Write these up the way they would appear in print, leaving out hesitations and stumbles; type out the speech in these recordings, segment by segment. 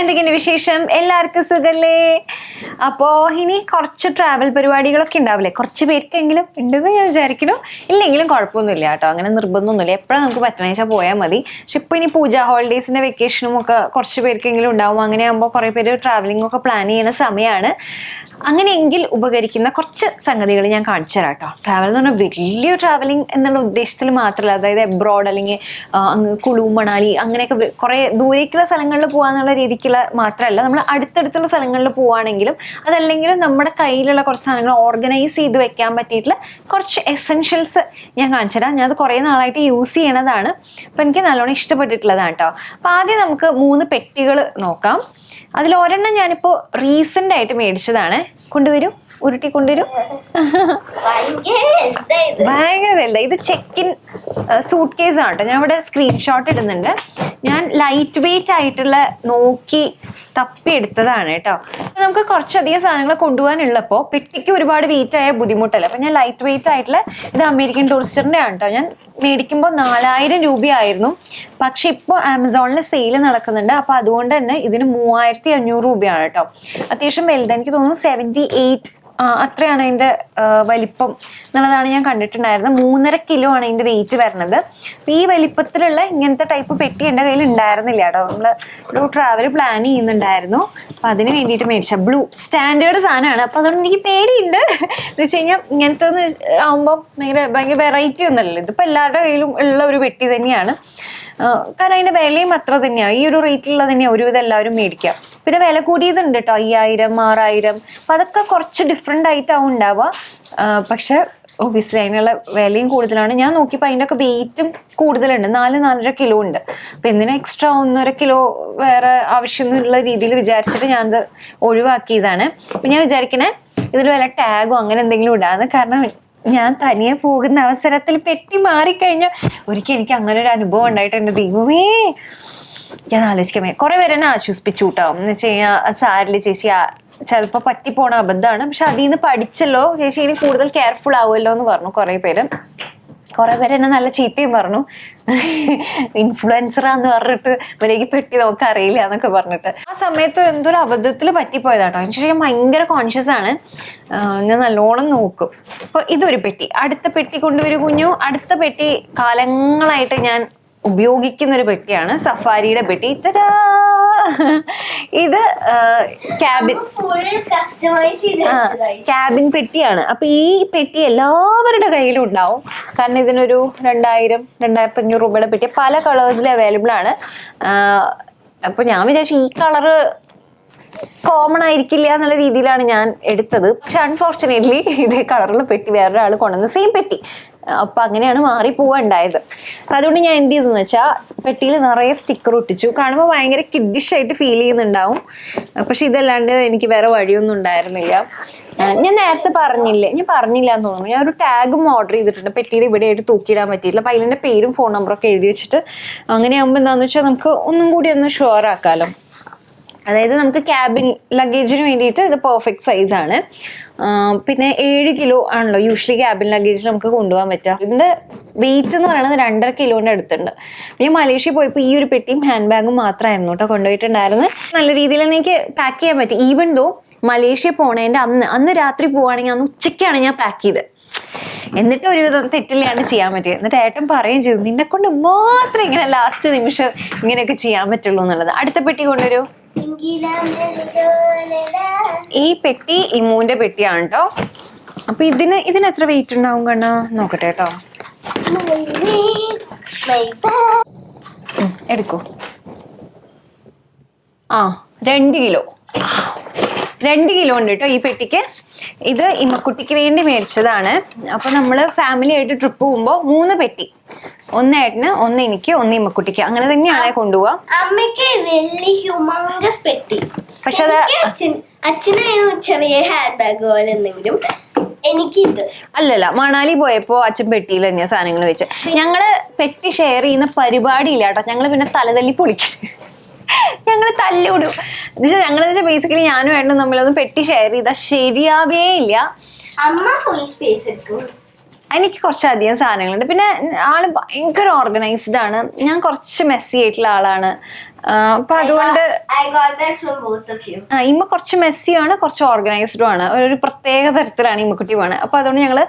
എന്തൊക്കെയുണ്ട് വിശേഷം? എല്ലാവർക്കും സുഖല്ലേ? അപ്പോൾ ഇനി കുറച്ച് ട്രാവൽ പരിപാടികളൊക്കെ ഉണ്ടാവില്ലേ, കുറച്ച് പേർക്കെങ്കിലും ഉണ്ടെന്ന് ഞാൻ വിചാരിക്കുന്നു. ഇല്ലെങ്കിലും കുഴപ്പമൊന്നുമില്ല കേട്ടോ, അങ്ങനെ നിർബന്ധമൊന്നുമില്ല. എപ്പോഴും നമുക്ക് പറ്റണ വെച്ചാൽ പോയാൽ മതി. പക്ഷെ ഇപ്പോൾ ഇനി പൂജ ഹോളിഡേയ്സിൻ്റെ വെക്കേഷനും ഒക്കെ കുറച്ച് പേർക്കെങ്കിലും ഉണ്ടാവും. അങ്ങനെ ആകുമ്പോൾ കുറേ പേര് ട്രാവലിംഗ് ഒക്കെ പ്ലാൻ ചെയ്യുന്ന സമയമാണ്. അങ്ങനെയെങ്കിൽ ഉപകരിക്കുന്ന കുറച്ച് സംഗതികൾ ഞാൻ കാണിച്ചു തരാം കേട്ടോ. ട്രാവൽ എന്ന് പറഞ്ഞാൽ വലിയ ട്രാവലിംഗ് എന്നുള്ള ഉദ്ദേശത്തിൽ മാത്രമല്ല, അതായത് എബ്രോഡ് അല്ലെങ്കിൽ അങ്ങ് കുളു മണാലി അങ്ങനെയൊക്കെ കുറേ ദൂരേക്കുള്ള സ്ഥലങ്ങളിൽ പോകാന്നുള്ള രീതിക്കുള്ള മാത്രമല്ല, നമ്മൾ അടുത്തടുത്തുള്ള സ്ഥലങ്ങളിൽ പോവുകയാണെങ്കിലും അതല്ലെങ്കിലും നമ്മുടെ കയ്യിലുള്ള കുറച്ച് സാധനങ്ങൾ ഓർഗനൈസ് ചെയ്ത് വെക്കാൻ പറ്റിയിട്ടുള്ള കുറച്ച് എസെൻഷ്യൽസ് ഞാൻ കാണിച്ചു തരാം. ഞാൻ അത് കുറേ നാളായിട്ട് യൂസ് ചെയ്യണതാണ്. അപ്പം എനിക്ക് നല്ലോണം ഇഷ്ടപ്പെട്ടിട്ടുള്ളതാണ് കേട്ടോ. അപ്പം ആദ്യം നമുക്ക് 3 പെട്ടികൾ നോക്കാം. അതിലൊരെണ്ണം ഞാനിപ്പോൾ റീസെൻ്റ് ആയിട്ട് മേടിച്ചതാണ്. കൊണ്ടുവരൂ, ഉരുട്ടി കൊണ്ടുവരൂ. ഭയങ്കര വലുതാ. ഇത് ചെക്കിൻ സൂട്ട് കേസ് ആണ് കേട്ടോ. ഞാൻ ഇവിടെ സ്ക്രീൻഷോട്ട് ഇടുന്നുണ്ട്. ഞാൻ ലൈറ്റ് വെയിറ്റ് ആയിട്ടുള്ള നോക്കി തപ്പിയെടുത്തതാണ് കേട്ടോ. നമുക്ക് കുറച്ചധികം സാധനങ്ങൾ കൊണ്ടുപോകാനുള്ളപ്പോൾ പെട്ടിക്ക് ഒരുപാട് വെയിറ്റ് ആയ ബുദ്ധിമുട്ടല്ല. അപ്പം ഞാൻ ലൈറ്റ് വെയിറ്റ് ആയിട്ടുള്ള ഇത് അമേരിക്കൻ ടൂറിസ്റ്ററിൻ്റെ ആണ് കേട്ടോ. ഞാൻ മേടിക്കുമ്പോൾ 4000 രൂപയായിരുന്നു. പക്ഷെ ഇപ്പോൾ ആമസോണിൽ സെയിൽ നടക്കുന്നുണ്ട്. അപ്പോൾ അതുകൊണ്ട് തന്നെ ഇതിന് 3500 രൂപയാണ് കേട്ടോ. അത്യാവശ്യം വലുത്. എനിക്ക് തോന്നുന്നു 78 അത്രയാണ് അതിൻ്റെ വലിപ്പം എന്നുള്ളതാണ് ഞാൻ കണ്ടിട്ടുണ്ടായിരുന്നത്. 3.5 കിലോ ആണ് അതിൻ്റെ വെയിറ്റ് വരുന്നത്. അപ്പം ഈ വലിപ്പത്തിലുള്ള ഇങ്ങനത്തെ ടൈപ്പ് പെട്ടി എൻ്റെ കയ്യിൽ ഉണ്ടായിരുന്നില്ല കേട്ടോ. നമ്മൾ ഒരു ട്രാവൽ പ്ലാൻ ചെയ്യുന്നുണ്ടായിരുന്നു. അപ്പം അതിന് വേണ്ടിയിട്ട് മേടിച്ച ബ്ലൂ സ്റ്റാൻഡേർഡ് സാധനമാണ്. അപ്പം അതുകൊണ്ട് എനിക്ക് പേടിയുണ്ട്. എന്ന് വെച്ച് കഴിഞ്ഞാൽ ഇങ്ങനത്തെ ആകുമ്പോൾ ഭയങ്കര വെറൈറ്റി ഒന്നുമല്ലല്ലോ. ഇതിപ്പോൾ എല്ലാവരുടെ കയ്യിലും ഉള്ള ഒരു പെട്ടി തന്നെയാണ്. കാരണം അതിൻ്റെ വിലയും അത്ര തന്നെയാണ്. ഈ ഒരു റേറ്റിലുള്ള തന്നെയാണ് ഒരുവിധം എല്ലാവരും മേടിക്കുക. പിന്നെ വില കൂടിയതുണ്ട് കേട്ടോ, 5000 6000. അപ്പം അതൊക്കെ കുറച്ച് ഡിഫറെൻ്റ് ആയിട്ടാവും ഉണ്ടാവുക. പക്ഷെ ഒബിയസ്ലി അതിനുള്ള വിലയും കൂടുതലാണ്. ഞാൻ നോക്കിയപ്പോൾ അതിൻ്റെയൊക്കെ വെയിറ്റും കൂടുതലുണ്ട്. 4-4.5 കിലോ ഉണ്ട്. അപ്പം എന്തിനാ എക്സ്ട്രാ 1.5 കിലോ വേറെ ആവശ്യമൊന്നുമുള്ള രീതിയിൽ വിചാരിച്ചിട്ട് ഞാനത് ഒഴിവാക്കിയതാണ്. അപ്പം ഞാൻ വിചാരിക്കണേ ഇതിൽ വല്ല ടാഗോ അങ്ങനെ എന്തെങ്കിലും ഇടാന്ന്. കാരണം ഞാൻ തനിയെ പോകുന്ന അവസരത്തിൽ പെട്ടി മാറിക്കഴിഞ്ഞാൽ ഒരിക്കൽ എനിക്ക് അങ്ങനെ ഒരു അനുഭവം ഉണ്ടായിട്ട് എൻ്റെ ദൈവമേ, ഞാൻ ആലോചിക്കാമേ. കുറേ പേര് എന്നെ ആശ്വസിപ്പിച്ചു കേട്ടോ. എന്ന് വെച്ച് കഴിഞ്ഞാൽ സാരില് ചേച്ചി ചിലപ്പോൾ പറ്റിപ്പോണ അബദ്ധമാണ്, പക്ഷെ അതിൽ നിന്ന് പഠിച്ചല്ലോ ചേച്ചി, ഇനി കൂടുതൽ കെയർഫുൾ ആവുമല്ലോ എന്ന് പറഞ്ഞു കുറേ പേര്. കുറേ പേര് എന്നെ നല്ല ചീത്തയും പറഞ്ഞു, ഇൻഫ്ലുവൻസറാന്ന് പറഞ്ഞിട്ട് ഇവരേക്ക് പെട്ടി നമുക്ക് അറിയില്ല എന്നൊക്കെ പറഞ്ഞിട്ട്. ആ സമയത്ത് എന്തൊരു അബദ്ധത്തിൽ പറ്റിപ്പോയതാട്ടോ. എനിക്ക് ഞാൻ ഭയങ്കര കോൺഷ്യസ് ആണ്. ഞാൻ നല്ലോണം നോക്കും. അപ്പോൾ ഇതൊരു പെട്ടി. അടുത്ത പെട്ടി കൊണ്ടുവരും കുഞ്ഞു. അടുത്ത പെട്ടി കാലങ്ങളായിട്ട് ഞാൻ ഉപയോഗിക്കുന്നൊരു പെട്ടിയാണ്, സഫാരിയുടെ പെട്ടി. ഇത് ക്യാബിൻ പെട്ടിയാണ്. അപ്പൊ ഈ പെട്ടി എല്ലാവരുടെ കയ്യിലും ഉണ്ടാവും. കാരണം ഇതിനൊരു 2000-2500 രൂപയുടെ പെട്ടി പല കളേഴ്സിൽ അവൈലബിൾ ആണ്. അപ്പൊ ഞാൻ വിചാരിച്ചു ഈ കളറ് കോമൺ ആയിരിക്കില്ല എന്നുള്ള രീതിയിലാണ് ഞാൻ എടുത്തത്. പക്ഷെ അൺഫോർച്ചുനേറ്റ്ലി ഇതേ കളറുള്ള പെട്ടി വേറൊരാൾ കൊണ്ടുവന്ന് സെയിം പെട്ടി. അപ്പം അങ്ങനെയാണ് മാറിപ്പോവാൻ ഉണ്ടായത്. അപ്പം അതുകൊണ്ട് ഞാൻ എന്ത് ചെയ്തെന്ന് വെച്ചാൽ പെട്ടിയിൽ നിറയെ സ്റ്റിക്കർ ഒട്ടിച്ചു. കാണുമ്പോൾ ഭയങ്കര കിഡിഷ് ആയിട്ട് ഫീൽ ചെയ്യുന്നുണ്ടാവും. പക്ഷെ ഇതല്ലാണ്ട് എനിക്ക് വേറെ വഴിയൊന്നും ഉണ്ടായിരുന്നില്ല. ഞാൻ നേരത്തെ പറഞ്ഞില്ല എന്ന് തോന്നുന്നു. ഞാൻ ഒരു ടാഗും ഓർഡർ ചെയ്തിട്ടുണ്ട്. പെട്ടിയിൽ ഇവിടെയായിട്ട് തൂക്കിയിടാൻ പറ്റിയില്ല. അപ്പം അതിൻ്റെ പേരും ഫോൺ നമ്പറൊക്കെ എഴുതി വെച്ചിട്ട് അങ്ങനെയാകുമ്പോൾ എന്താണെന്ന് വെച്ചാൽ നമുക്ക് ഒന്നും കൂടി ഒന്ന് ഷുവർ ആക്കാമല്ലോ. അതായത് നമുക്ക് ക്യാബിൻ ലഗേജിന് വേണ്ടിയിട്ട് ഇത് പെർഫെക്റ്റ് സൈസാണ്. പിന്നെ 7 കിലോ ആണല്ലോ യൂഷ്വലി ക്യാബിൻ ലഗേജിൽ നമുക്ക് കൊണ്ടുപോകാൻ പറ്റുക. ഇതിൻ്റെ വെയിറ്റ് എന്ന് പറയുന്നത് 2.5 കിലോൻ്റെ അടുത്തുണ്ട്. ഞാൻ മലേഷ്യ പോയപ്പോൾ ഈ ഒരു പെട്ടിയും ഹാൻഡ് ബാഗും മാത്രമായിരുന്നു കേട്ടോ കൊണ്ടുപോയിട്ടുണ്ടായിരുന്നത്. നല്ല രീതിയിൽ തന്നെ എനിക്ക് പാക്ക് ചെയ്യാൻ പറ്റി. ഈവൻ ദോ മലേഷ്യ പോണതിൻ്റെ അന്ന് രാത്രി പോവുകയാണെങ്കിൽ അന്ന് ഉച്ചയ്ക്കാണ് ഞാൻ പാക്ക് ചെയ്തത്. എന്നിട്ട് ഒരുവിധം തെറ്റില്ലാണ്ട് ചെയ്യാൻ പറ്റിയത്. എന്നിട്ട് ഏട്ടൻ പറയുകയും ചെയ്തു, നിന്നെ കൊണ്ട് മാത്രം ഇങ്ങനെ ലാസ്റ്റ് നിമിഷം ഇങ്ങനെയൊക്കെ ചെയ്യാൻ പറ്റുള്ളൂ എന്നുള്ളത്. അടുത്ത പെട്ടി കൊണ്ടുവരൂ. ഈ പെട്ടി ഇമൂന്റെ പെട്ടിയാണ് കേട്ടോ. അപ്പൊ ഇതിന് എത്ര വെയിറ്റ് ഉണ്ടാവും കണ്ണ നോക്കട്ടെ കേട്ടോ. എടുക്കൂ. 2 കിലോ. 2 കിലോ ഉണ്ട് കേട്ടോ ഈ പെട്ടിക്ക്. ഇത് ഇമ്മക്കുട്ടിക്ക് വേണ്ടി മേടിച്ചതാണ്. അപ്പൊ നമ്മള് ഫാമിലി ആയിട്ട് ട്രിപ്പ് പോകുമ്പോ 3 പെട്ടി, 1 ഏട്ടന്, 1 എനിക്ക്, 1 ഇമ്മക്കുട്ടിക്ക്, അങ്ങനെ തന്നെയാണ് കൊണ്ടുപോവാ. അമ്മയ്ക്ക് വലിയ ഹ്യൂമങ്കസ് പെട്ടി, പക്ഷെ അത് അച്ഛന് ചെറിയ ഹാൻഡ് ബാഗ് പോലെ എന്തെങ്കിലും. എനിക്കിത് അല്ലല്ല, മണാലി പോയപ്പോ അച്ഛൻ പെട്ടിയിൽ തന്നെയാ സാധനങ്ങൾ വെച്ച്. ഞങ്ങള് പെട്ടി ഷെയർ ചെയ്യുന്ന പരിപാടി ഇല്ല കേട്ടോ. ഞങ്ങള് പിന്നെ തലതല്ലി പൊളിക്കും. ഞങ്ങൾ തല്ലുവിടും. ഞങ്ങളെന്ന് വെച്ചാൽ ബേസിക്കലി ഞാനും ഏട്ടനും തമ്മിലൊന്നും പെട്ടി ഷെയർ ചെയ്താൽ ശരിയാവേ ഇല്ല. അമ്മ ഫുൾ സ്പേസ് എടുക്കും. എനിക്ക് കുറച്ചധികം സാധനങ്ങളുണ്ട്. പിന്നെ ആള് ഭയങ്കര ഓർഗനൈസ്ഡ് ആണ്. ഞാൻ കുറച്ച് മെസ്സി ആയിട്ടുള്ള ആളാണ്. അപ്പൊ അതുകൊണ്ട് I got that from both of you. ഇമ്മ കുറച്ച് മെസ്സിയാണ്, കുറച്ച് ഓർഗനൈസ്ഡും ആണ്. ഒരു പ്രത്യേക തരത്തിലാണ് ഇമ്മക്കുട്ടി വേണം. അപ്പൊ അതുകൊണ്ട് ഞങ്ങള്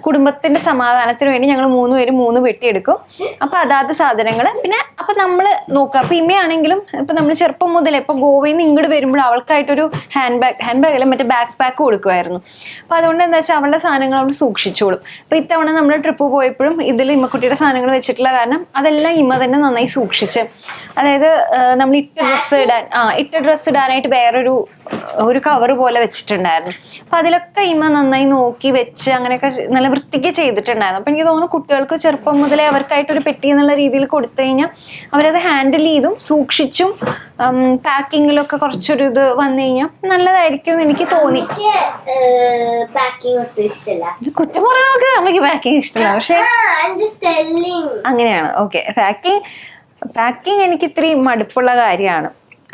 കുടുംബത്തിന്റെ സമാധാനത്തിന് വേണ്ടി ഞങ്ങൾ 3 പേരും 3 പെട്ടി എടുക്കും. അപ്പൊ അതാത് സാധനങ്ങൾ പിന്നെ അപ്പൊ നമ്മള് നോക്കുക. അപ്പൊ ഇമ്മയാണെങ്കിലും ഇപ്പൊ നമ്മൾ ചെറുപ്പം മുതലേ ഇപ്പൊ ഗോവയിൽ നിന്ന് ഇങ്ങോട്ട് വരുമ്പോൾ അവൾക്കായിട്ടൊരു ഹാൻഡ് ബാഗ് അല്ല മറ്റേ ബാക്ക് പാക്ക് കൊടുക്കുമായിരുന്നു. അപ്പൊ അതുകൊണ്ട് എന്താ വെച്ചാൽ അവളുടെ സാധനങ്ങൾ അവൾ സൂക്ഷിച്ചോളും. അപ്പൊ ഇത്തവണ നമ്മൾ ട്രിപ്പ് പോയപ്പോഴും ഇതിൽ ഇമ്മക്കുട്ടിയുടെ സാധനങ്ങൾ വെച്ചിട്ടുള്ള കാരണം അതെല്ലാം ഇമ്മ തന്നെ നന്നായി സൂക്ഷിച്ച്, അതായത് നമ്മൾ ഇട്ട ഡ്രസ്സ് ഇടാനായിട്ട് വേറൊരു കവർ പോലെ വെച്ചിട്ടുണ്ടായിരുന്നു. അപ്പൊ അതിലൊക്കെ ഇമ്മ നന്നായി നോക്കി വെച്ച് അങ്ങനെയൊക്കെ നല്ല വൃത്തിക്ക് ചെയ്തിട്ടുണ്ടായിരുന്നു. അപ്പൊ എനിക്ക് തോന്നുന്നു കുട്ടികൾക്ക് ചെറുപ്പം മുതലേ അവർക്കായിട്ടൊരു പെട്ടി എന്നുള്ള രീതിയിൽ കൊടുത്തു കഴിഞ്ഞാൽ അവരത് ഹാൻഡിൽ ചെയ്തും സൂക്ഷിച്ചും പാക്കിങ്ങിലൊക്കെ കുറച്ചൊരു ഇത് വന്നു കഴിഞ്ഞാൽ നല്ലതായിരിക്കും എന്ന് എനിക്ക് തോന്നി. പാക്കിംഗ് ഒട്ടും ഇഷ്ടമല്ല. കുറ്റം പറയണവർക്ക് അമ്മയ്ക്ക് പാക്കിങ് ഇഷ്ടമല്ല, പക്ഷെ അങ്ങനെയാണ്. ഓക്കെ, പാക്കിങ് എനിക്ക് ഇത്തിരി മടുപ്പുള്ള കാര്യമാണ്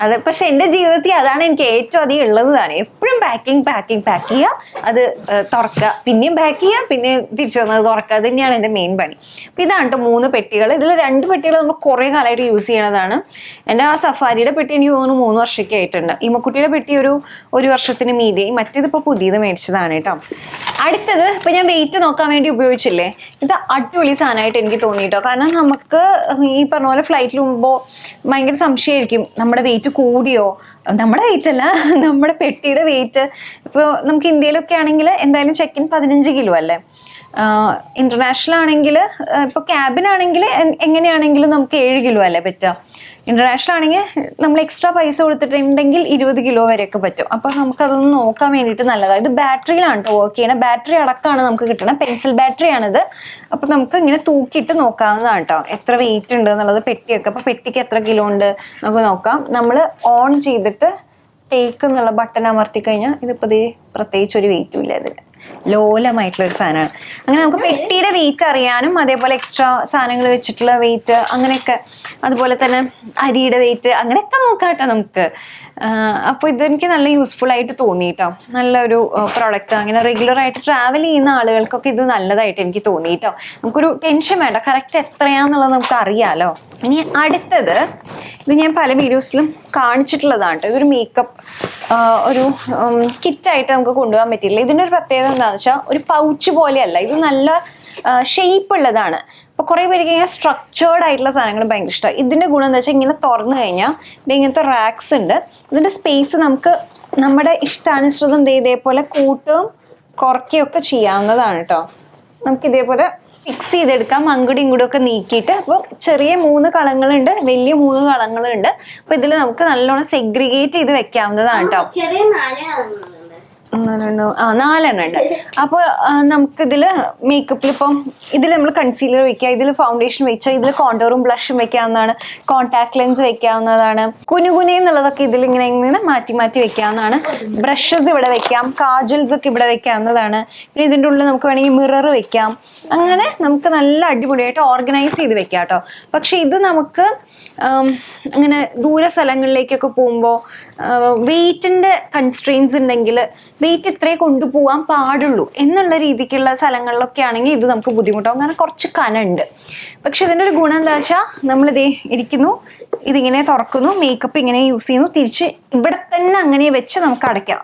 അത്. പക്ഷെ എൻ്റെ ജീവിതത്തിൽ അതാണ് എനിക്ക് ഏറ്റവും അധികം ഉള്ളത് തന്നെ. എപ്പോഴും പാക്ക് ചെയ്യുക, അത് തുറക്കുക, പിന്നെയും പാക്ക് ചെയ്യുക, പിന്നെ തിരിച്ചു വന്നത് തുറക്കുക, അത് തന്നെയാണ് എൻ്റെ മെയിൻ പണി. അപ്പം ഇതാണ് കേട്ടോ 3 പെട്ടികൾ. ഇതിൽ 2 പെട്ടികൾ നമ്മൾ കുറേ കാലമായിട്ട് യൂസ് ചെയ്യണതാണ്. എൻ്റെ ആ സഫാരിയുടെ പെട്ടി എനിക്ക് തോന്നുന്നു 3 വർഷമൊക്കെ ആയിട്ടുണ്ട്. ഇമ്മക്കുട്ടിയുടെ പെട്ടി ഒരു വർഷത്തിന് മീതി. മറ്റേതിപ്പോൾ പുതിയത് മേടിച്ചതാണ് കേട്ടോ. അടുത്തത് ഇപ്പം ഞാൻ വെയിറ്റ് നോക്കാൻ വേണ്ടി ഉപയോഗിച്ചില്ലേ, ഇത് അടിപൊളി സാധനമായിട്ട് എനിക്ക് തോന്നിയിട്ടോ. കാരണം നമുക്ക് ഈ പറഞ്ഞ പോലെ ഫ്ലൈറ്റിൽ പോകുമ്പോൾ ഭയങ്കര സംശയമായിരിക്കും നമ്മുടെ വെയിറ്റ് കൂടിയോ. നമ്മുടെ വെയിറ്റ് അല്ല, നമ്മുടെ പെട്ടിയുടെ വെയിറ്റ്. ഇപ്പോൾ നമുക്ക് ഇന്ത്യയിലൊക്കെ ആണെങ്കിൽ എന്തായാലും ചെക്കിൻ 15 കിലോ അല്ലേ. ഇന്റർനാഷണൽ ആണെങ്കിൽ ഇപ്പോൾ ക്യാബിനാണെങ്കിൽ എങ്ങനെയാണെങ്കിലും നമുക്ക് 7 കിലോ അല്ലേ പറ്റുക. ഇന്റർനാഷണൽ ആണെങ്കിൽ നമ്മൾ എക്സ്ട്രാ പൈസ കൊടുത്തിട്ടുണ്ടെങ്കിൽ 20 കിലോ വരെയൊക്കെ പറ്റും. അപ്പോൾ നമുക്കതൊന്ന് നോക്കാൻ വേണ്ടിയിട്ട് നല്ലതാണ്. ഇത് ബാറ്ററിയിലാണ് കേട്ടോ വർക്ക് ചെയ്യണത്. ബാറ്ററി അടക്കമാണ് നമുക്ക് കിട്ടണം. പെൻസിൽ ബാറ്ററിയാണിത്. അപ്പോൾ നമുക്ക് ഇങ്ങനെ തൂക്കിയിട്ട് നോക്കാവുന്നതാണ് കേട്ടോ എത്ര വെയിറ്റ് ഉണ്ട് എന്നുള്ളത് പെട്ടിയൊക്കെ. അപ്പോൾ പെട്ടിക്ക് എത്ര കിലോ ഉണ്ട് നമുക്ക് നോക്കാം. നമ്മൾ ഓൺ ചെയ്തിട്ട് ടേക്ക് എന്നുള്ള ബട്ടൺ അമർത്തി കഴിഞ്ഞാൽ ഇതിപ്പോൾ പ്രത്യേകിച്ച് ഒരു വെയിറ്റും ഇല്ല. ഇതിൽ ലോലമായിട്ടുള്ളൊരു സാധനമാണ്. അങ്ങനെ നമുക്ക് പെട്ടിയുടെ വെയിറ്റ് അറിയാനും അതേപോലെ എക്സ്ട്രാ സാധനങ്ങൾ വെച്ചിട്ടുള്ള വെയിറ്റ് അങ്ങനെയൊക്കെ, അതുപോലെ തന്നെ അരിയുടെ വെയിറ്റ് അങ്ങനെയൊക്കെ നോക്കാം കേട്ടോ നമുക്ക്. അപ്പോൾ ഇതെനിക്ക് നല്ല യൂസ്ഫുൾ ആയിട്ട് തോന്നി കേട്ടോ. നല്ലൊരു പ്രോഡക്റ്റ്. അങ്ങനെ റെഗുലറായിട്ട് ട്രാവൽ ചെയ്യുന്ന ആളുകൾക്കൊക്കെ ഇത് നല്ലതായിട്ട് എനിക്ക് തോന്നി കേട്ടോ. നമുക്കൊരു ടെൻഷൻ വേണ്ട, കറക്റ്റ് എത്രയാണെന്നുള്ളത് നമുക്ക് അറിയാമല്ലോ. ഇനി അടുത്തത്, ഇത് ഞാൻ പല വീഡിയോസിലും കാണിച്ചിട്ടുള്ളതാണ് കേട്ടോ. ഇതൊരു മേക്കപ്പ് ഒരു കിറ്റായിട്ട് നമുക്ക് കൊണ്ടുപോകാൻ പറ്റില്ല. ഇതിൻ്റെ ഒരു പ്രത്യേകത എന്താണെന്ന് വെച്ചാൽ ഒരു പൗച്ച് പോലെയല്ല, ഇത് നല്ല ഷേപ്പ് ഉള്ളതാണ്. അപ്പോൾ കുറേ പേർക്ക് ഇങ്ങനെ സ്ട്രക്ചേർഡ് ആയിട്ടുള്ള സാധനങ്ങൾ ഭയങ്കര ഇഷ്ടമാണ്. ഇതിൻ്റെ ഗുണം എന്താ വെച്ചാൽ ഇങ്ങനെ തുറന്നു കഴിഞ്ഞാൽ ഇത് ഇങ്ങനത്തെ റാക്സ് ഉണ്ട്. ഇതിൻ്റെ സ്പേസ് നമുക്ക് നമ്മുടെ ഇഷ്ടാനുസൃതം ഇതേപോലെ കൂട്ടുകയും കുറയ്ക്കുകയും ഒക്കെ ചെയ്യാവുന്നതാണ് കേട്ടോ. നമുക്ക് ഇതേപോലെ ഫിക്സ് ചെയ്തെടുക്കാം, അങ്ങോട്ടും ഇങ്ങോട്ടും ഒക്കെ നീക്കിയിട്ട്. അപ്പോൾ ചെറിയ 3 കളങ്ങളുണ്ട്, വലിയ 3 കളങ്ങളുണ്ട്. അപ്പോൾ ഇതിൽ നമുക്ക് നല്ലോണം സെഗ്രിഗേറ്റ് ചെയ്ത് വെക്കാവുന്നതാണ് കേട്ടോ. 4 ഉണ്ട്. അപ്പോൾ നമുക്കിതിൽ മേക്കപ്പിൽ ഇപ്പം ഇതിൽ നമ്മൾ കൺസീലർ വെക്കുക, ഇതിൽ ഫൗണ്ടേഷൻ വെച്ചാൽ ഇതിൽ കോണ്ടോറും ബ്ലഷും വെക്കാവുന്നതാണ്, കോൺടാക്ട് ലെൻസ് വെക്കാവുന്നതാണ്, കുനുകുനെ എന്നുള്ളതൊക്കെ ഇതിൽ ഇങ്ങനെ മാറ്റി വെക്കാവുന്നതാണ്. ബ്രഷസ് ഇവിടെ വെക്കാം, കാജൽസ് ഒക്കെ ഇവിടെ വെക്കാവുന്നതാണ്. പിന്നെ ഇതിൻ്റെ ഉള്ളിൽ നമുക്ക് വേണമെങ്കിൽ മിറർ വെക്കാം. അങ്ങനെ നമുക്ക് നല്ല അടിപൊളിയായിട്ട് ഓർഗനൈസ് ചെയ്ത് വെക്കാം കേട്ടോ. പക്ഷെ ഇത് നമുക്ക് അങ്ങനെ ദൂര സ്ഥലങ്ങളിലേക്കൊക്കെ പോകുമ്പോൾ വെയിറ്റിൻ്റെ കൺസ്ട്രെയിൻസ് ഉണ്ടെങ്കിൽ വെയിറ്റ് ഇത്രേ കൊണ്ടുപോകാൻ പാടുള്ളൂ എന്നുള്ള രീതിക്കുള്ള സ്ഥലങ്ങളിലൊക്കെ ആണെങ്കിൽ ഇത് നമുക്ക് ബുദ്ധിമുട്ടാവും. കാരണം കുറച്ച് കനുണ്ട്. പക്ഷെ ഇതിൻ്റെ ഒരു ഗുണം എന്താ വെച്ചാൽ നമ്മളിതേ ഇരിക്കുന്നു, ഇതിങ്ങനെ തുറക്കുന്നു, മേക്കപ്പ് ഇങ്ങനെ യൂസ് ചെയ്യുന്നു, തിരിച്ച് ഇവിടെ തന്നെ അങ്ങനെ വെച്ച് നമുക്ക് അടയ്ക്കാം.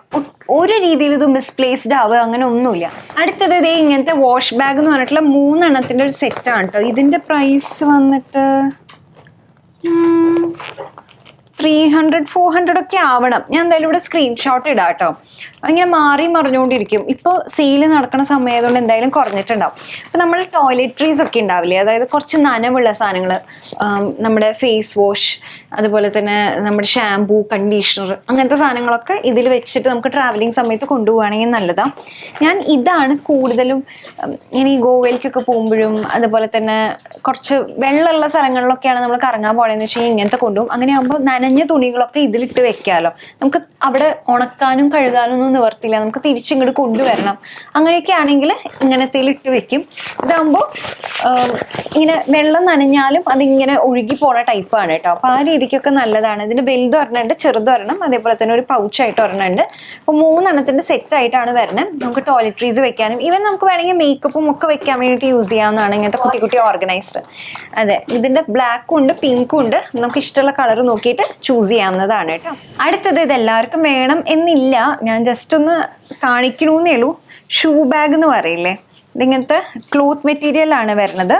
ഒരു രീതിയിൽ ഇത് മിസ്പ്ലേസ്ഡ് ആവുക അങ്ങനെ ഒന്നുമില്ല. അടുത്തത് ഇതേ ഇങ്ങനത്തെ വാഷ് ബാഗ് എന്ന് പറഞ്ഞിട്ടുള്ള 3 എണ്ണത്തിൻ്റെ ഒരു സെറ്റാണ് കേട്ടോ. ഇതിൻ്റെ പ്രൈസ് വന്നിട്ട് 300-400 ഒക്കെ ആവണം. ഞാൻ എന്തായാലും ഇവിടെ സ്ക്രീൻഷോട്ട് ഇടാം കേട്ടോ. അങ്ങനെ മാറി മറിഞ്ഞുകൊണ്ടിരിക്കും. ഇപ്പോൾ സെയിൽ നടക്കുന്ന സമയത്തുകൊണ്ട് എന്തായാലും കുറഞ്ഞിട്ടുണ്ടാവും. അപ്പോൾ നമ്മൾ ടോയ്ലറ്ററീസ് ഒക്കെ ഉണ്ടാവില്ലേ, അതായത് കുറച്ച് നനവുള്ള സാധനങ്ങൾ, നമ്മുടെ ഫേസ് വാഷ്, അതുപോലെ തന്നെ നമ്മുടെ ഷാംപൂ, കണ്ടീഷണർ, അങ്ങനത്തെ സാധനങ്ങളൊക്കെ ഇതിൽ വെച്ചിട്ട് നമുക്ക് ട്രാവലിംഗ് സമയത്ത് കൊണ്ടുപോവുകയാണെങ്കിൽ നല്ലതാണ്. ഞാൻ ഇതാണ് കൂടുതലും ഇനി ഗോവയിലേക്കൊക്കെ പോകുമ്പോഴും അതുപോലെ തന്നെ കുറച്ച് വെള്ളമുള്ള സ്ഥലങ്ങളിലൊക്കെയാണ് നമ്മൾ കറങ്ങാൻ പോകണമെന്ന് വെച്ച് കഴിഞ്ഞാൽ ഇങ്ങനത്തെ കൊണ്ടുപോകും. അങ്ങനെ ആകുമ്പോൾ നനഞ്ഞ തുണികളൊക്കെ ഇതിലിട്ട് വെക്കാമല്ലോ. നമുക്ക് അവിടെ ഉണക്കാനും കഴുകാനും ഒന്നും നിവർത്തില്ല, നമുക്ക് തിരിച്ചിങ്ങോട്ട് കൊണ്ടുവരണം. അങ്ങനെയൊക്കെ ആണെങ്കിൽ ഇങ്ങനത്തെ ഇട്ട് വെക്കും. ഇതാകുമ്പോൾ ഇങ്ങനെ വെള്ളം നനഞ്ഞാലും അതിങ്ങനെ ഒഴുകി പോണ ടൈപ്പാണ് കേട്ടോ. അപ്പോൾ ആ രീതിക്കൊക്കെ നല്ലതാണ്. ഇതിൻ്റെ വലുത് ഒരെണ്ണമുണ്ട്, ചെറുത് ഒരെണ്ണം, അതേപോലെ തന്നെ ഒരു പൗച്ചായിട്ട് ഒരെണ്ണമുണ്ട്. അപ്പോൾ 3 എണ്ണത്തിൻ്റെ സെറ്റായിട്ടാണ് വരുന്നത്. നമുക്ക് ടോയ്ലറ്ററീസ് വെക്കാനും ഈവൻ നമുക്ക് വേണമെങ്കിൽ മേക്കപ്പും ഒക്കെ വെക്കാൻ വേണ്ടിയിട്ട് യൂസ് ചെയ്യാവുന്നതാണ് ഇങ്ങനത്തെ കുട്ടി കുട്ടി ഓർഗനൈസർ. അതെ, ഇതിൻ്റെ ബ്ലാക്കും ഉണ്ട് പിങ്കും ഉണ്ട്. നമുക്ക് ഇഷ്ടമുള്ള കളർ നോക്കിയിട്ട് ചൂസ് ചെയ്യാവുന്നതാണ് കേട്ടോ. അടുത്തത് ഇതെല്ലാവർക്കും വേണം എന്നില്ല, ഞാൻ ജസ്റ്റ് ഒന്ന് കാണിക്കണമെന്നേ ഉള്ളൂ. ഷൂ ബാഗ് എന്ന് പറയില്ലേ, ഇതിങ്ങനത്തെ ക്ലോത്ത് മെറ്റീരിയലാണ് വരുന്നത്.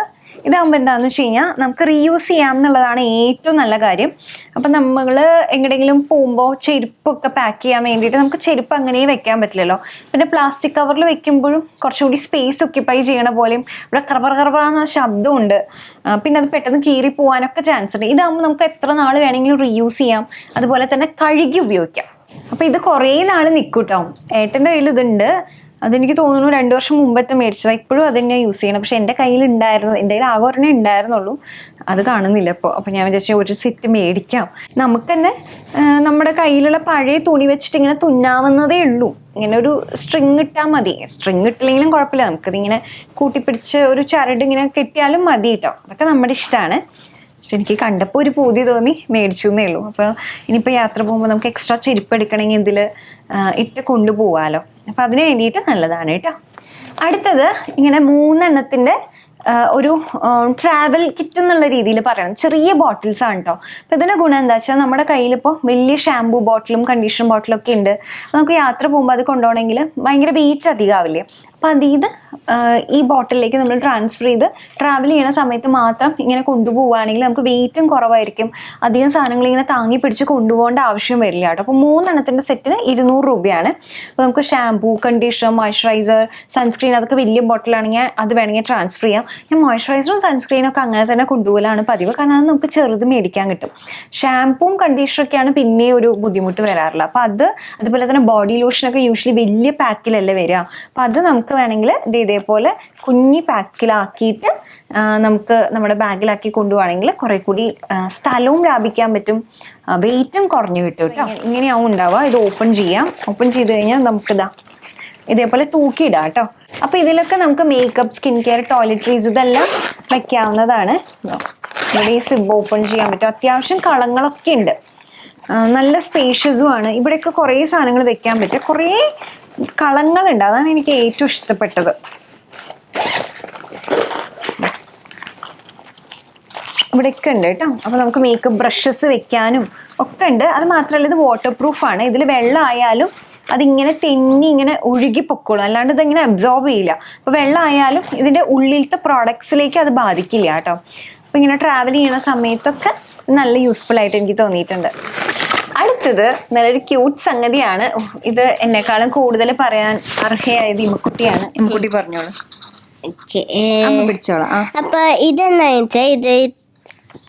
ഇതാകുമ്പോൾ എന്താണെന്ന് വെച്ച് കഴിഞ്ഞാൽ നമുക്ക് റീയൂസ് ചെയ്യാം എന്നുള്ളതാണ് ഏറ്റവും നല്ല കാര്യം. അപ്പം നമ്മൾ എങ്ങടെയെങ്കിലും പോകുമ്പോൾ ചെരുപ്പൊക്കെ പാക്ക് ചെയ്യാൻ വേണ്ടിയിട്ട് നമുക്ക് ചെരുപ്പ് അങ്ങനെ വെക്കാൻ പറ്റില്ലല്ലോ. പിന്നെ പ്ലാസ്റ്റിക് കവറിൽ വെക്കുമ്പോഴും കുറച്ചുകൂടി സ്പേസ് ഒക്യുപ്പൈ ചെയ്യണ പോലെയും ഇവിടെ കറപറ ശബ്ദമുണ്ട്. പിന്നെ അത് പെട്ടെന്ന് കീറി പോകാനൊക്കെ ചാൻസ് ഉണ്ട്. ഇതാകുമ്പോൾ നമുക്ക് എത്ര നാൾ വേണമെങ്കിലും റീയൂസ് ചെയ്യാം, അതുപോലെ തന്നെ കഴുകി ഉപയോഗിക്കാം. അപ്പോൾ ഇത് കുറേ നാൾ നിൽക്കും കേട്ടോ. ഏട്ടൻ്റെ കയ്യിൽ ഇതുണ്ട്, അതെനിക്ക് തോന്നുന്നു 2 വർഷം മുമ്പത്തെ മേടിച്ചതാണ്. ഇപ്പോഴും അത് തന്നെയാണ് യൂസ് ചെയ്യണം. പക്ഷെ എൻ്റെ കയ്യിൽ ഉണ്ടായിരുന്നു, എൻ്റെ കയ്യിൽ ആകെ ഒരെണ്ണേ ഉണ്ടായിരുന്നുള്ളൂ, അത് കാണുന്നില്ല ഇപ്പോൾ. അപ്പോൾ ഞാൻ വിചാരിച്ചു ഒരു സെറ്റ് മേടിക്കാം. നമുക്ക് തന്നെ നമ്മുടെ കയ്യിലുള്ള പഴയ തുണി വെച്ചിട്ട് ഇങ്ങനെ തുന്നാവുന്നതേ ഉള്ളൂ. ഇങ്ങനെ ഒരു സ്ട്രിങ് ഇട്ടാൽ മതി. സ്ട്രിങ് ഇട്ടില്ലെങ്കിലും കുഴപ്പമില്ല, നമുക്കിതിങ്ങനെ കൂട്ടിപ്പിടിച്ച് ഒരു ചരട് ഇങ്ങനെ കെട്ടിയാലും മതി കേട്ടോ. അതൊക്കെ നമ്മുടെ ഇഷ്ടമാണ്. പക്ഷെ എനിക്ക് കണ്ടപ്പോൾ ഒരു പൂതി തോന്നി, മേടിച്ചു എന്നേ ഉള്ളൂ. അപ്പോൾ ഇനിയിപ്പോൾ യാത്ര പോകുമ്പോൾ നമുക്ക് എക്സ്ട്രാ ചെരുപ്പ് എടുക്കണമെങ്കിൽ ഇതിൽ ഇട്ട് കൊണ്ടുപോകാമല്ലോ. അപ്പം അതിന് വേണ്ടിയിട്ട് നല്ലതാണ് കേട്ടോ. അടുത്തത് ഇങ്ങനെ 3 എണ്ണത്തിൻ്റെ ഒരു ട്രാവൽ കിറ്റ് എന്നുള്ള രീതിയിൽ പറയണം. ചെറിയ ബോട്ടിൽസ് ആണ് കേട്ടോ. അപ്പം ഇതിൻ്റെ ഗുണം എന്താ വെച്ചാൽ നമ്മുടെ കയ്യിലിപ്പോൾ വലിയ ഷാമ്പൂ ബോട്ടിലും കണ്ടീഷണർ ബോട്ടിലും ഒക്കെ ഉണ്ട്. നമുക്ക് യാത്ര പോകുമ്പോൾ അത് കൊണ്ടുപോകണമെങ്കിൽ ഭയങ്കര വെയിറ്റ് അധികമാവില്ലേ. അപ്പം അതിൽ ഈ ബോട്ടിലേക്ക് നമ്മൾ ട്രാൻസ്ഫർ ചെയ്ത് ട്രാവൽ ചെയ്യുന്ന സമയത്ത് മാത്രം ഇങ്ങനെ കൊണ്ടുപോവുകയാണെങ്കിൽ നമുക്ക് വെയിറ്റും കുറവായിരിക്കും. അധികം സാധനങ്ങൾ ഇങ്ങനെ താങ്ങി പിടിച്ച് കൊണ്ടുപോകേണ്ട ആവശ്യം വരില്ല കേട്ടോ. അപ്പോൾ 3 എണ്ണത്തിൻ്റെ സെറ്റിന് 200 രൂപയാണ്. അപ്പോൾ നമുക്ക് ഷാമ്പൂ, കണ്ടീഷണർ, മോയ്സ്ചറൈസർ, സൺസ്ക്രീൻ അതൊക്കെ വലിയ ബോട്ടിലാണെങ്കിൽ അത് വേണമെങ്കിൽ ട്രാൻസ്ഫർ ചെയ്യാം. ഞാൻ മോയ്സ്ചറൈസറും സൺസ്ക്രീനും ഒക്കെ അങ്ങനെ തന്നെ കൊണ്ടുപോകലാണ് പതിവ്, കാരണം അത് നമുക്ക് ചെറുത് മേടിക്കാൻ കിട്ടും. ഷാമ്പൂവും കണ്ടീഷണറൊക്കെയാണ് പിന്നെ ഒരു ബുദ്ധിമുട്ട് വരാറില്ല. അപ്പോൾ അതുപോലെ തന്നെ ബോഡി ലോഷനൊക്കെ യൂഷ്വലി വലിയ പാക്കിലല്ലേ വരിക. അപ്പോൾ അത് നമുക്ക് വേണമെങ്കിൽ ഇതേപോലെ കുഞ്ഞി പാക്കിലാക്കിയിട്ട് നമുക്ക് നമ്മുടെ ബാഗിലാക്കി കൊണ്ടുപോവാണെങ്കിൽ കുറെ കൂടി സ്ഥലവും ലാഭിക്കാൻ പറ്റും, വെയിറ്റും കുറഞ്ഞു കിട്ടും കേട്ടോ. ഇങ്ങനെയാവും ഉണ്ടാവുക. ഇത് ഓപ്പൺ ചെയ്യാം. ഓപ്പൺ ചെയ്ത് കഴിഞ്ഞാൽ നമുക്കിതാ ഇതേപോലെ തൂക്കിയിടാം കേട്ടോ. അപ്പോൾ ഇതിലൊക്കെ നമുക്ക് മേക്കപ്പ്, സ്കിൻ കെയർ, ടോയ്ലറ്ററീസ് ഇതെല്ലാം വയ്ക്കാവുന്നതാണ്. ഇവിടെ ഈ സിബ് ഓപ്പൺ ചെയ്യാൻ പറ്റും. അത്യാവശ്യം കളങ്ങളൊക്കെ ഉണ്ട്, നല്ല സ്പേഷ്യസും ആണ്. ഇവിടെയൊക്കെ കുറേ സാധനങ്ങൾ വെക്കാൻ പറ്റും. കുറേ കളങ്ങളുണ്ട്, അതാണ് എനിക്ക് ഏറ്റവും ഇഷ്ടപ്പെട്ടത്. ഇവിടെയൊക്കെ ഉണ്ട് കേട്ടോ. അപ്പോൾ നമുക്ക് മേക്കപ്പ് ബ്രഷസ് വെക്കാനും ഒക്കെ ഉണ്ട്. അത് മാത്രമല്ല ഇത് വാട്ടർ പ്രൂഫാണ്. ഇതിൽ വെള്ളം ആയാലും അതിങ്ങനെ തെന്നി ഇങ്ങനെ ഒഴുകി പൊക്കോളും, അല്ലാണ്ട് ഇതിങ്ങനെ അബ്സോർബ് ചെയ്യില്ല. അപ്പോൾ വെള്ളം ആയാലും ഇതിൻ്റെ ഉള്ളിലത്തെ പ്രോഡക്ട്സിലേക്ക് അത് ബാധിക്കില്ല കേട്ടോ. അപ്പോൾ ഇങ്ങനെ ട്രാവൽ ചെയ്യുന്ന സമയത്തൊക്കെ നല്ല യൂസ്ഫുൾ ആയിട്ട് എനിക്ക് തോന്നിയിട്ടുണ്ട്. അടുത്തത് നല്ലൊരു ക്യൂട്ട് സംഗതിയാണ്. ഇത് എന്നെക്കാളും കൂടുതൽ പറയാൻ അർഹയായത് ഇമ്മക്കുട്ടിയാണ്. ഇമ്മക്കുട്ടി പറഞ്ഞോളൂ. പിടിച്ചോളാം. അപ്പൊ ഇതെന്താ വെച്ചാൽ ഇത്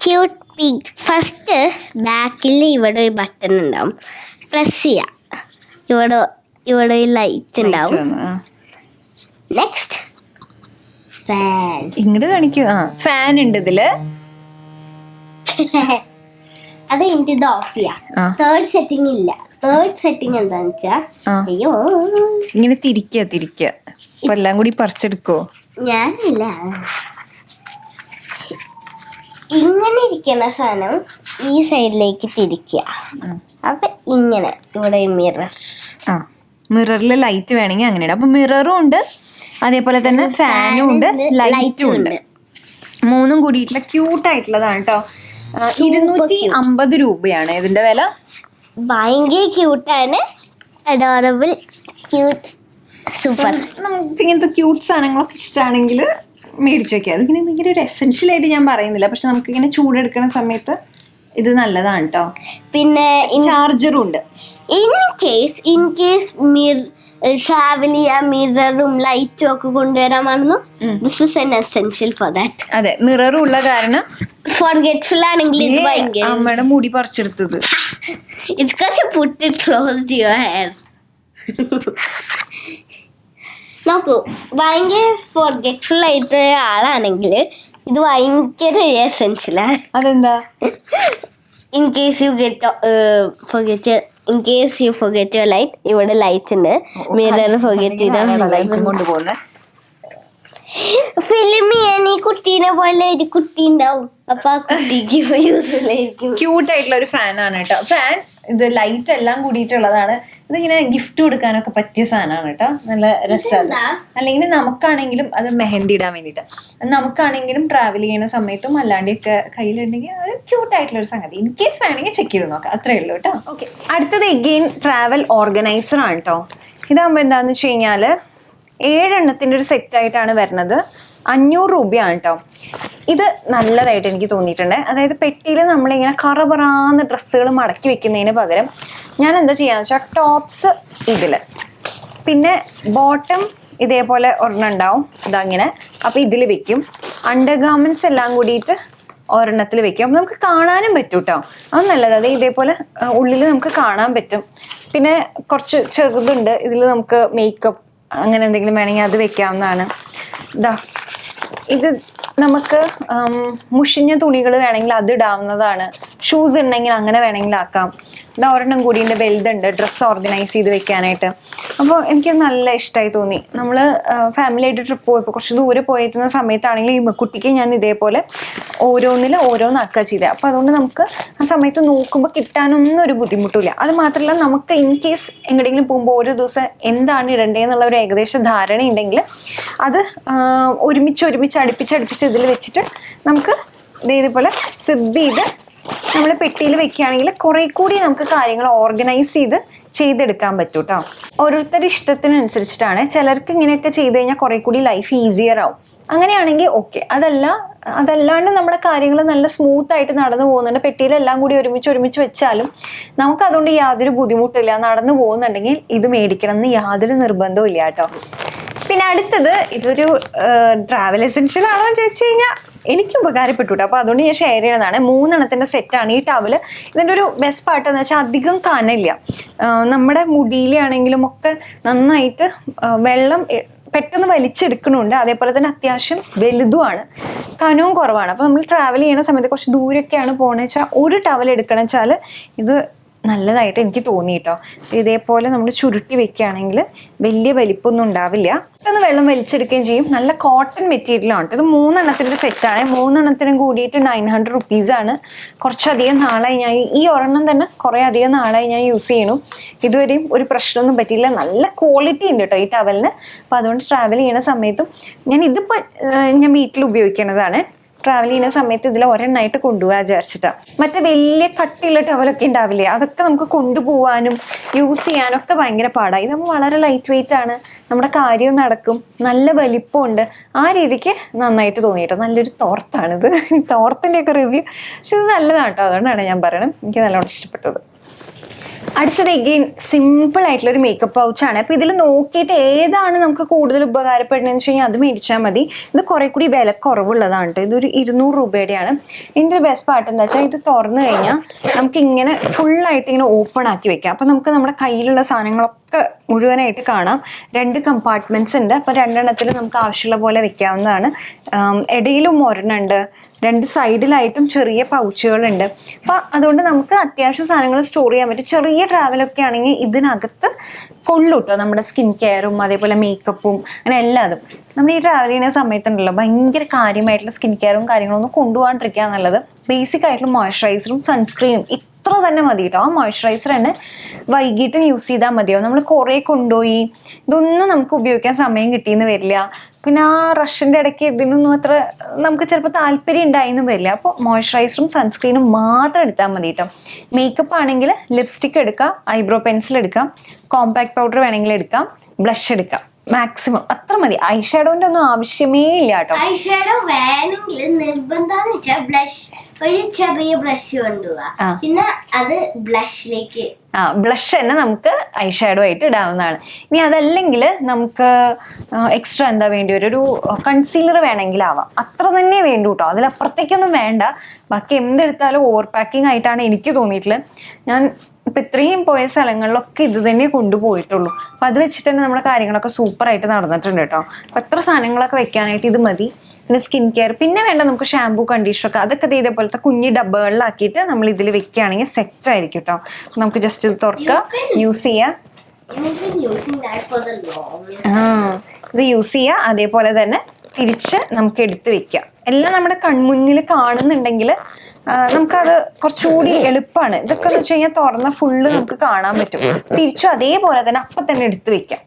ക്യൂട്ട് പിഗ്. ഫസ്റ്റ് ബാക്കിൽ ഇവിടെ ഒരു ബട്ടൺ ഉണ്ടാവും, പ്രസ് ചെയ്യാം. ഇവിടെ ലൈറ്റ് ഉണ്ടാവും. Next fan. ഇങ്ങോട്ട് കാണിക്കൂ. ഫാൻ ഉണ്ട് ഇതില്. അത് കഴിഞ്ഞിട്ട് ഇത് ഓഫ് ചെയ്യാം. തേർഡ് സെറ്റിംഗ് ഇല്ല. തേർഡ് സെറ്റിംഗ് എന്താന്ന് വെച്ചാ അയ്യോ ഇങ്ങനെ തിരിക്ക എല്ലാം കൂടി പറിച്ചെടുക്കോ? ഞാനില്ല, ഇങ്ങനെ ഇരിക്കുന്ന സാധനം ഈ സൈഡിലേക്ക് തിരിക്കുക. അപ്പൊ ഇങ്ങനെ ഇവിടെ മിറർ. മിററിൽ ലൈറ്റ് വേണമെങ്കിൽ അങ്ങനെ ഇടാം. അപ്പൊ മിററും ഉണ്ട്, അതേപോലെ തന്നെ ഫാനും ഉണ്ട്, ലൈറ്റും ഉണ്ട്. 3ഉം കൂടിയിട്ടുള്ള ക്യൂട്ടായിട്ടുള്ളതാണ് കേട്ടോ. 250 രൂപയാണ് ഇതിന്റെ വില. ഭയങ്കര ക്യൂട്ടാണ്, അഡോറബിൾ, ക്യൂട്ട്, സൂപ്പർ. നമുക്ക് ഇങ്ങനത്തെ ക്യൂട്ട് സാധനങ്ങളൊക്കെ ഇഷ്ടമാണെങ്കിൽ മേടിച്ചു വെക്കുക. അതിങ്ങനെ ഭയങ്കര ഒരു എസെൻഷ്യൽ ആയിട്ട് ഞാൻ പറയുന്നില്ല, പക്ഷെ നമുക്കിങ്ങനെ ചൂടെടുക്കുന്ന സമയത്ത് ഇത് നല്ലതാണ് കേട്ടോ. പിന്നെ ചാർജറും ഉണ്ട്. ഇൻ കേസ് ട്രാവൽ ചെയ്യാൻ മിററും ലൈറ്റും ഒക്കെ കൊണ്ടുവരാമായിരുന്നു. This is an essential for that. അതെ, മിററും ഉള്ള കാരണം ഫോർഗെറ്റ്ഫുൾ ആണെങ്കിൽ ഇത് ഭയങ്കര. അമ്മയുടെ മുടി പറിച്ചെടുത്തത്. It's because you put it close to your hair. നോക്കൂ, ഭയങ്കര ഫോർഗെറ്റ്ഫുൾ ആയിട്ട് ആളാണെങ്കിൽ ഇത് ഭയങ്കര എസെൻഷ്യലാണ്. അതെന്താ? in case you get forget your light, ഇവിടെ ലൈറ്റ് ഉണ്ട്. മിറർ ഫോർഗെറ്റ് ചെയ്താൽ കൊണ്ടുപോകുന്നത് ഫിലിം ചെയ്യാൻ ഈ കുട്ടീനെ പോലെ ഒരു കുട്ടി ഉണ്ടാവും. അപ്പൊ ആ കുട്ടിക്ക് യൂസ്ഫുൾ ആയിരിക്കും. ക്യൂട്ട് ആയിട്ടുള്ള ഒരു ഫാനാണ് കേട്ടോ. ഫാൻ ഇത് ലൈറ്റ് എല്ലാം കൂടിയിട്ടുള്ളതാണ്. ഇതിങ്ങനെ ഗിഫ്റ്റ് കൊടുക്കാനൊക്കെ പറ്റിയ സാധനമാണ് കേട്ടോ. നല്ല രസമാണ്. അല്ലെങ്കിൽ നമുക്കാണെങ്കിലും അത് മെഹന്തി ഇടാൻ വേണ്ടിയിട്ട്, നമുക്കാണെങ്കിലും ട്രാവൽ ചെയ്യുന്ന സമയത്തും അല്ലാണ്ടൊക്കെ കയ്യിലുണ്ടെങ്കിൽ ഒരു ക്യൂട്ട് ആയിട്ടുള്ള ഒരു സംഗതി. ഇൻ കേസ് വേണമെങ്കിൽ ചെക്ക് ചെയ്ത് നോക്കാം. അത്രേ ഉള്ളൂ കേട്ടോ. ഓക്കെ, അടുത്തത് എഗെയിൻ ട്രാവൽ ഓർഗനൈസർ ആണ് കേട്ടോ. ഇതാകുമ്പോൾ എന്താണെന്ന് വെച്ച് കഴിഞ്ഞാൽ 7 എണ്ണത്തിൻ്റെ ഒരു സെറ്റായിട്ടാണ് വരുന്നത്. 500 രൂപയാണ് കേട്ടോ. ഇത് നല്ലതായിട്ട് എനിക്ക് തോന്നിയിട്ടുണ്ട്. അതായത് പെട്ടിയിൽ നമ്മളിങ്ങനെ കറപറാന്ന് ഡ്രസ്സുകൾ മടക്കി വെക്കുന്നതിന് പകരം ഞാൻ എന്താ ചെയ്യാന്ന് വെച്ചാൽ ടോപ്സ് ഇതിൽ, പിന്നെ ബോട്ടം ഇതേപോലെ ഒരെണ്ണം ഉണ്ടാവും ഇതങ്ങനെ. അപ്പോൾ ഇതിൽ വെക്കും. അണ്ടർ ഗാർമെൻറ്റ്സ് എല്ലാം കൂടിയിട്ട് ഒരെണ്ണത്തിൽ വെക്കും. അപ്പോൾ നമുക്ക് കാണാനും പറ്റും കേട്ടോ. അത് നല്ലത്. അതായത് ഇതേപോലെ ഉള്ളിൽ നമുക്ക് കാണാൻ പറ്റും. പിന്നെ കുറച്ച് ചെറുതുണ്ട് ഇതിൽ, നമുക്ക് മേക്കപ്പ് അങ്ങനെ എന്തെങ്കിലും വേണമെങ്കിൽ അത് വെക്കാവുന്നതാണ്. ഇതാ ഇത് നമുക്ക് മുഷിഞ്ഞ തുണികൾ വേണമെങ്കിൽ അത് ഇടാവുന്നതാണ്. ഷൂസ് ഉണ്ടെങ്കിൽ അങ്ങനെ വേണമെങ്കിൽ ആക്കാം. ഇതാ ഒരെണ്ണം കൂടിയുണ്ട്, വലുതുണ്ട് ഡ്രസ്സ് ഓർഗനൈസ് ചെയ്ത് വെക്കാനായിട്ട്. അപ്പോൾ എനിക്ക് നല്ല ഇഷ്ടമായി തോന്നി. നമ്മൾ ഫാമിലി ആയിട്ട് ട്രിപ്പ് പോയപ്പോൾ കുറച്ച് ദൂരെ പോയിരുന്ന സമയത്താണെങ്കിൽ ഈ കുട്ടിക്ക് ഞാൻ ഇതേപോലെ ഓരോന്നാക്കുക ചെയ്തത്. അപ്പോൾ അതുകൊണ്ട് നമുക്ക് ആ സമയത്ത് നോക്കുമ്പോൾ കിട്ടാനൊന്നും ഒരു ബുദ്ധിമുട്ടില്ല. അത് മാത്രമല്ല, നമുക്ക് ഇൻ കേസ് എങ്ങോട്ടെങ്കിലും പോകുമ്പോൾ ഓരോ ദിവസം എന്താണ് ഇടേണ്ടതെന്നുള്ള ഒരു ഏകദേശ ധാരണ ഉണ്ടെങ്കിൽ അത് ഒരുമിച്ച് അടുപ്പിച്ച് ഇതിൽ വെച്ചിട്ട് നമുക്ക് ഇതേപോലെ സിബ് ചെയ്ത് നമ്മൾ പെട്ടിയിൽ വെക്കുകയാണെങ്കിൽ കുറേ കൂടി നമുക്ക് കാര്യങ്ങൾ ഓർഗനൈസ് ചെയ്തെടുക്കാൻ പറ്റും കേട്ടോ. ഓരോരുത്തരുടെ ഇഷ്ടത്തിനനുസരിച്ചിട്ടാണ്. ചിലർക്ക് ഇങ്ങനെയൊക്കെ ചെയ്ത് കഴിഞ്ഞാൽ കുറേ കൂടി ലൈഫ് ഈസിയർ ആവും. അങ്ങനെയാണെങ്കിൽ ഓക്കെ. അതല്ലാണ്ട് നമ്മുടെ കാര്യങ്ങൾ നല്ല സ്മൂത്ത് ആയിട്ട് നടന്നു പോകുന്നുണ്ട്, പെട്ടിയിലെല്ലാം കൂടി ഒരുമിച്ച് വെച്ചാലും നമുക്ക് അതുകൊണ്ട് യാതൊരു ബുദ്ധിമുട്ടില്ല, നടന്നു പോകുന്നുണ്ടെങ്കിൽ ഇത് മേടിക്കണം എന്ന് യാതൊരു നിർബന്ധവും ഇല്ല കേട്ടോ. പിന്നെ അടുത്തത് ഇതൊരു ട്രാവൽ എസെൻഷ്യൽ ആണോ എന്ന് ചോദിച്ചു കഴിഞ്ഞാൽ എനിക്ക് ഉപകാരപ്പെട്ടു കേട്ടോ. അപ്പോൾ അതുകൊണ്ട് ഞാൻ ഷെയർ ചെയ്യണതാണ്. 3 എണ്ണത്തിൻ്റെ സെറ്റാണ് ഈ ടവൽ. ഇതിൻ്റെ ഒരു ബെസ്റ്റ് പാർട്ട് എന്ന് വെച്ചാൽ അധികം കനമില്ല. നമ്മുടെ മുടിയിലാണെങ്കിലും ഒക്കെ നന്നായിട്ട് വെള്ളം പെട്ടെന്ന് വലിച്ചെടുക്കണുണ്ട്. അതേപോലെ തന്നെ അത്യാവശ്യം വലുതുമാണ്, കനവും കുറവാണ്. അപ്പോൾ നമ്മൾ ട്രാവൽ ചെയ്യുന്ന സമയത്ത് കുറച്ച് ദൂരമൊക്കെയാണ് പോകണമെന്ന് വെച്ചാൽ ഒരു ടവൽ എടുക്കണം വെച്ചാൽ ഇത് നല്ലതായിട്ട് എനിക്ക് തോന്നി കേട്ടോ. ഇതേപോലെ നമ്മൾ ചുരുട്ടി വെക്കുകയാണെങ്കിൽ വലിയ വലിപ്പമൊന്നും ഉണ്ടാവില്ല, പെട്ടെന്ന് വെള്ളം വലിച്ചെടുക്കുകയും ചെയ്യും. നല്ല കോട്ടൺ മെറ്റീരിയലാണ്. ഇത് 3 എണ്ണത്തിൻ്റെ സെറ്റാണ്. 3 എണ്ണത്തിനും കൂടിയിട്ട് 900 റുപ്പീസാണ്. കുറച്ചധികം നാളായി ഞാൻ ഈ ഒരെണ്ണം തന്നെ കുറേ അധികം നാളായി ഞാൻ യൂസ് ചെയ്യണു. ഇതുവരെയും ഒരു പ്രശ്നമൊന്നും പറ്റിയില്ല. നല്ല ക്വാളിറ്റി ഉണ്ട് കേട്ടോ ഈ ടവലിന്. അപ്പോൾ അതുകൊണ്ട് ട്രാവൽ ചെയ്യുന്ന സമയത്തും ഞാൻ വീട്ടിൽ ഉപയോഗിക്കുന്നതാണ്. ട്രാവൽ ചെയ്യുന്ന സമയത്ത് ഇതിൽ ഒരെണ്ണമായിട്ട് കൊണ്ടുപോകാൻ വിചാരിച്ചിട്ടാണ്. മറ്റേ വലിയ കട്ടിയുള്ള ടവലൊക്കെ ഉണ്ടാവില്ലേ, അതൊക്കെ നമുക്ക് കൊണ്ടുപോകാനും യൂസ് ചെയ്യാനൊക്കെ ഭയങ്കര പാടായി. ഇത് വളരെ ലൈറ്റ് വെയിറ്റ് ആണ്, നമ്മുടെ കാര്യം നടക്കും, നല്ല വലിപ്പമുണ്ട്. ആ രീതിക്ക് നന്നായിട്ട് തോന്നിയിട്ടോ. നല്ലൊരു തോർത്താണിത്. തോർത്തിൻ്റെയൊക്കെ റിവ്യൂ, പക്ഷെ ഇത് നല്ലതാണ് കേട്ടോ. അതുകൊണ്ടാണ് ഞാൻ പറയണത്, എനിക്ക് നല്ലോണം ഇഷ്ടപ്പെട്ടത്. അടുത്തത് എഗെയിൻ സിമ്പിൾ ആയിട്ടുള്ള ഒരു മേക്കപ്പ് പൗച്ചാണ്. അപ്പോൾ ഇതിൽ നോക്കിയിട്ട് ഏതാണ് നമുക്ക് കൂടുതൽ ഉപകാരപ്പെടുന്നതെന്ന് വെച്ച് കഴിഞ്ഞാൽ അത് മേടിച്ചാൽ മതി. ഇത് കുറേ കൂടി വില കുറവുള്ളതാണ് കേട്ടോ. ഇതൊരു 200 രൂപയുടെയാണ്. ഇതിൻ്റെ ഒരു ബെസ്റ്റ് പാർട്ട് എന്താ വെച്ചാൽ ഇത് തുറന്നു കഴിഞ്ഞാൽ നമുക്ക് ഇങ്ങനെ ഫുള്ളായിട്ട് ഇങ്ങനെ ഓപ്പൺ ആക്കി വെക്കാം. അപ്പോൾ നമുക്ക് നമ്മുടെ കയ്യിലുള്ള സാധനങ്ങളൊക്കെ മുഴുവനായിട്ട് കാണാം. 2 കമ്പാർട്ട്മെൻറ്റ്സ് ഉണ്ട്. അപ്പോൾ 2 എണ്ണത്തിൽ നമുക്ക് ആവശ്യമുള്ള പോലെ വെക്കാവുന്നതാണ്. ഇടയിലും ഒരെണ്ണമുണ്ട്, 2 സൈഡിലായിട്ടും ചെറിയ പൗച്ചുകളുണ്ട്. അപ്പോൾ അതുകൊണ്ട് നമുക്ക് അത്യാവശ്യം സാധനങ്ങൾ സ്റ്റോർ ചെയ്യാൻ പറ്റും. ചെറിയ ട്രാവലൊക്കെ ആണെങ്കിൽ ഇതിനകത്ത് കൊള്ളൂട്ടോ നമ്മുടെ സ്കിൻ കെയറും അതേപോലെ മേക്കപ്പും അങ്ങനെ എല്ലാതും. നമ്മൾ ഈ ട്രാവൽ ചെയ്യുന്ന സമയത്തുണ്ടല്ലോ ഭയങ്കര കാര്യമായിട്ടുള്ള സ്കിൻ കെയറും കാര്യങ്ങളൊന്നും കൊണ്ടുപോകാണ്ടിരിക്കുക എന്നുള്ളത്. ബേസിക് ആയിട്ടുള്ള മോയ്സ്ചറൈസറും സൺസ്ക്രീനും ഇത്ര തന്നെ മതി കേട്ടോ. ആ മോയ്സ്ചറൈസർ തന്നെ വൈകിട്ട് യൂസ് ചെയ്താൽ മതിയാവും. നമ്മൾ കുറേ കൊണ്ടുപോയി ഇതൊന്നും നമുക്ക് ഉപയോഗിക്കാൻ സമയം കിട്ടിയെന്ന് വരില്ല. പിന്നെ ആ റഷിൻ്റെ ഇടയ്ക്ക് ഇതിനൊന്നും അത്ര നമുക്ക് ചിലപ്പോൾ താല്പര്യം ഉണ്ടായിന്നും വരില്ല. അപ്പോൾ മോയ്സ്ചറൈസറും സൺസ്ക്രീനും മാത്രം എടുത്താൽ മതി കേട്ടോ. മേക്കപ്പ് ആണെങ്കിൽ ലിപ്സ്റ്റിക്ക് എടുക്കാം, ഐബ്രോ പെൻസിൽ എടുക്കാം, കോമ്പാക്ട് പൗഡർ വേണമെങ്കിൽ എടുക്കാം, ബ്ലഷ് എടുക്കാം. മാക്സിമം അത്ര മതി. ഐ ഷാഡോന്റെ ഒന്നും ആവശ്യമേ ഇല്ല കേട്ടോ. ഐ ഷാഡോ വേണമെങ്കിൽ നിർബന്ധം ബ്ലഷ്, ഒരു ചെറിയ ബ്ലഷ് കൊണ്ടുപോവാ, പിന്നെ അത് ബ്ലഷിലേക്ക് ബ്ലഷ് തന്നെ നമുക്ക് ഐ ഷാഡോ ആയിട്ട് ഇടാവുന്നതാണ്. ഇനി അതല്ലെങ്കിൽ നമുക്ക് എക്സ്ട്രാ എന്താ വേണ്ടി ഒരു കൺസീലർ വേണമെങ്കിൽ ആവാം. അത്ര തന്നെ വേണ്ടു കേട്ടോ. അതിലപ്പുറത്തേക്കൊന്നും വേണ്ട. ബാക്കി എന്തെടുത്താലും ഓവർ പാക്കിംഗ് ആയിട്ടാണ് എനിക്ക് തോന്നിയിട്ടുള്ളത്. ഞാൻ ഇപ്പം ഇത്രയും പോയ സ്ഥലങ്ങളിലൊക്കെ ഇത് തന്നെ കൊണ്ടുപോയിട്ടുള്ളൂ. അപ്പം അത് വെച്ചിട്ട് തന്നെ നമ്മുടെ കാര്യങ്ങളൊക്കെ സൂപ്പറായിട്ട് നടന്നിട്ടുണ്ട് കേട്ടോ. അപ്പം എത്ര സാധനങ്ങളൊക്കെ വെക്കാനായിട്ട് ഇത് മതി. പിന്നെ സ്കിൻ കെയർ, പിന്നെ വേണ്ട നമുക്ക് ഷാമ്പൂ, കണ്ടീഷണറൊക്കെ, അതൊക്കെ ഇതേപോലത്തെ കുഞ്ഞി ഡബ്ബകളിലാക്കിയിട്ട് നമ്മൾ ഇതിൽ വെക്കുകയാണെങ്കിൽ സെറ്റ് ആയിരിക്കും കേട്ടോ. നമുക്ക് ജസ്റ്റ് ഇത് തുറക്കുക, യൂസ് ചെയ്യുക. ഇത് യൂസ് ചെയ്യുക, അതേപോലെ തന്നെ തിരിച്ച് നമുക്ക് എടുത്ത് വെക്കാം. എല്ലാം നമ്മുടെ കൺമുന്നിൽ കാണുന്നുണ്ടെങ്കിൽ നമുക്കത് കുറച്ചുകൂടി എളുപ്പമാണ്. ഇതൊക്കെ എന്ന് വെച്ച് കഴിഞ്ഞാൽ തുറന്ന ഫുള്ള് നമുക്ക് കാണാൻ പറ്റും. തിരിച്ചും അതേപോലെ തന്നെ അപ്പം തന്നെ എടുത്ത് വെക്കാം,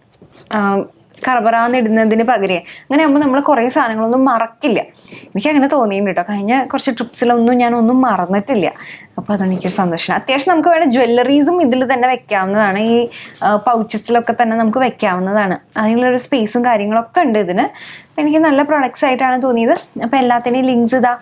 കറബറാന്നിടുന്നതിന് പകരം. അങ്ങനെ ആകുമ്പോൾ നമ്മൾ കുറേ സാധനങ്ങളൊന്നും മറക്കില്ല. എനിക്ക് അങ്ങനെ തോന്നിയിട്ടുണ്ട് കേട്ടോ. കഴിഞ്ഞ കുറച്ച് ട്രിപ്സിലൊന്നും ഞാനൊന്നും മറന്നിട്ടില്ല. അപ്പോൾ അതുകൊണ്ട് എനിക്കൊരു സന്തോഷമാണ്. അത്യാവശ്യം നമുക്ക് വേണ്ട ജ്വല്ലറീസും ഇതിൽ തന്നെ വെക്കാവുന്നതാണ്. ഈ പൗച്ചസിലൊക്കെ തന്നെ നമുക്ക് വെക്കാവുന്നതാണ്. അതിനുള്ളൊരു സ്പേസും കാര്യങ്ങളൊക്കെ ഉണ്ട് ഇതിന്. അപ്പോൾ എനിക്ക് നല്ല പ്രൊഡക്ട്സ് ആയിട്ടാണ് തോന്നിയത്. അപ്പോൾ എല്ലാത്തിൻ്റെയും ലിങ്ക്സ് ഇതാ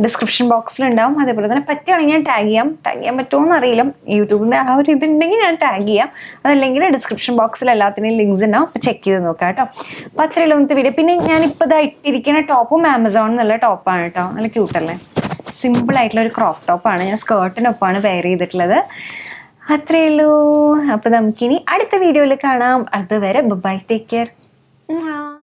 ഡിസ്ക്രിപ്ഷൻ ബോക്സിലുണ്ടാവും. അതേപോലെ തന്നെ പറ്റുകയാണെങ്കിൽ ഞാൻ ടാഗ് ചെയ്യാൻ പറ്റുമോ എന്നറിയില്ല. യൂട്യൂബിൻ്റെ ആ ഒരു ഇതുണ്ടെങ്കിൽ ഞാൻ ടാഗ് ചെയ്യാം. അതല്ലെങ്കിൽ ഡിസ്ക്രിപ്ഷൻ ബോക്സിൽ എല്ലാത്തിൻ്റെയും ലിങ്ക്സ് ഉണ്ടാവും. അപ്പോൾ ചെക്ക് ചെയ്ത് നോക്കാം കേട്ടോ. അപ്പോൾ അത്രയുള്ള ഇന്നത്തെ വീഡിയോ. പിന്നെ ഞാനിപ്പോൾ ഇതാ ഇട്ടിരിക്കുന്ന ടോപ്പും ആമസോണിൽ നല്ല ടോപ്പാണ് കേട്ടോ. നല്ല ക്യൂട്ടല്ലേ, സിമ്പിൾ ആയിട്ടുള്ള ഒരു ക്രോപ്പ് ടോപ്പാണ്. ഞാൻ സ്കേർട്ടിനൊപ്പമാണ് വെയർ ചെയ്തിട്ടുള്ളത്. അത്രയേ ഉള്ളൂ. അപ്പോൾ നമുക്കിനി അടുത്ത വീഡിയോയിൽ കാണാം. അതുവരെ ബൈ, ടേക്ക് കെയർ.